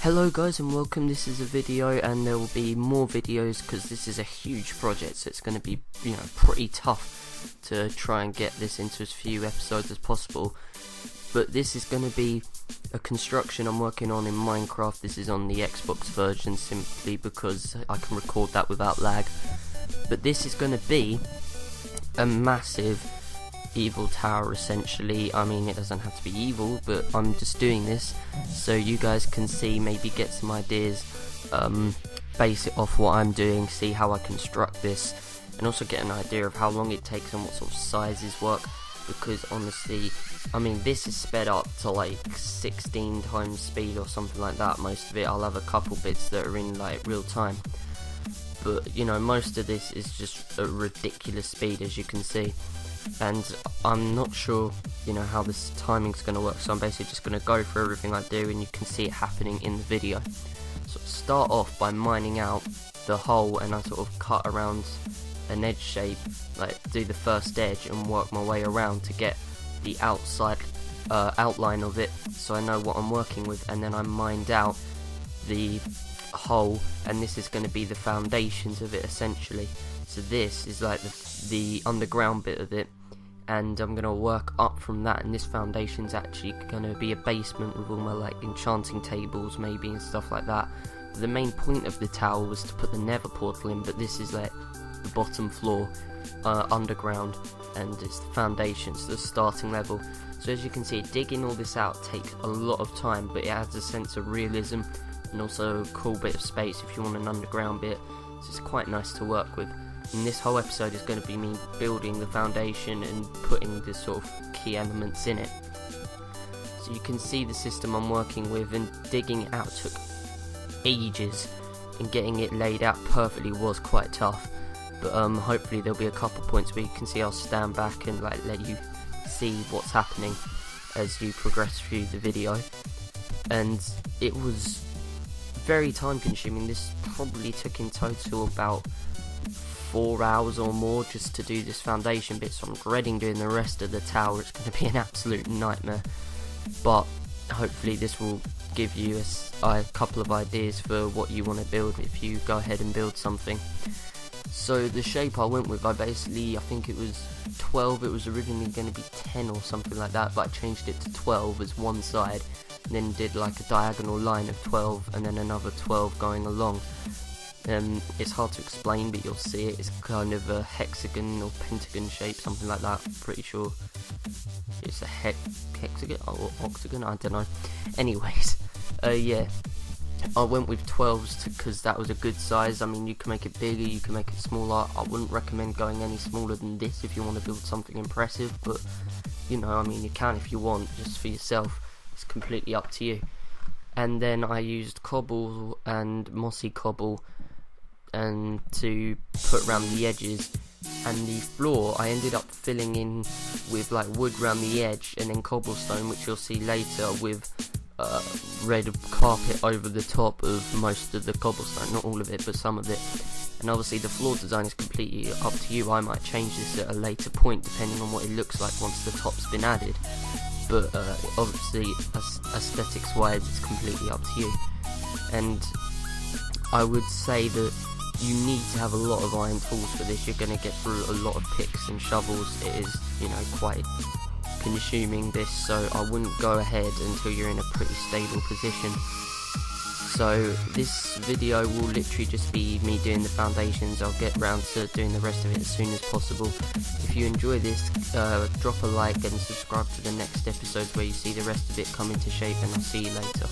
Hello guys and welcome. This is a video and there will be more videos because this is a huge project, so it's going to be pretty tough to try and get this into as few episodes as possible. But this is going to be a construction I'm working on in Minecraft. This is on the Xbox version simply because I can record that without lag. But this is going to be a massive evil tower essentially. I mean, it doesn't have to be evil, but I'm just doing this so you guys can see, maybe get some ideas, base it off what I'm doing, see how I construct this, and also get an idea of how long it takes and what sort of sizes work, because honestly, I mean, this is sped up to like 16 times speed or something like that. Most of it, I'll have a couple bits that are in like real time, but most of this is just a ridiculous speed, as you can see. And I'm not sure how this timing's going to work, so I'm basically just going to go through everything I do and you can see it happening in the video. So start off by mining out the hole, and I sort of cut around an edge shape, like do the first edge and work my way around to get the outside outline of it, so I know what I'm working with. And then I mined out the hole, and this is going to be the foundations of it essentially. So this is like the underground bit of it, and I'm going to work up from that, and this foundation's actually going to be a basement with all my like enchanting tables maybe and stuff like that. But the main point of the tower was to put the nether portal in, but this is like the bottom floor underground, and it's the foundations, the starting level. So as you can see, digging all this out takes a lot of time, but it adds a sense of realism and also a cool bit of space if you want an underground bit, so it's quite nice to work with. And this whole episode is going to be me building the foundation and putting the sort of key elements in it. So you can see the system I'm working with, and digging it out took ages, and getting it laid out perfectly was quite tough. But hopefully there'll be a couple points where you can see I'll stand back and like let you see what's happening as you progress through the video. And it was very time consuming. This probably took in total about 4 hours or more just to do this foundation bit, so I'm dreading doing the rest of the tower. It's going to be an absolute nightmare, but hopefully this will give you a couple of ideas for what you want to build if you go ahead and build something. So the shape I went with, I think it was 12, it was originally going to be 10 or something like that, but I changed it to 12 as one side, and then did like a diagonal line of 12 and then another 12 going along. It's hard to explain, but you'll see it. It's kind of a hexagon or pentagon shape, something like that. I'm pretty sure it's a hexagon or octagon, I don't know. Anyways, yeah, I went with 12s because that was a good size. I mean, you can make it bigger, you can make it smaller. I wouldn't recommend going any smaller than this if you want to build something impressive, but I mean, you can if you want, just for yourself. It's completely up to you. And then I used cobble and mossy cobble and to put around the edges, and the floor I ended up filling in with like wood around the edge, and then cobblestone, which you'll see later, with red carpet over the top of most of the cobblestone, not all of it but some of it. And obviously the floor design is completely up to you. I might change this at a later point depending on what it looks like once the top's been added, but obviously aesthetics wise it's completely up to you. And I would say that you need to have a lot of iron tools for this. You're going to get through a lot of picks and shovels. It is quite consuming this, so I wouldn't go ahead until you're in a pretty stable position. So this video will literally just be me doing the foundations. I'll get round to doing the rest of it as soon as possible. If you enjoy this, drop a like and subscribe to the next episodes where you see the rest of it come into shape, and I'll see you later.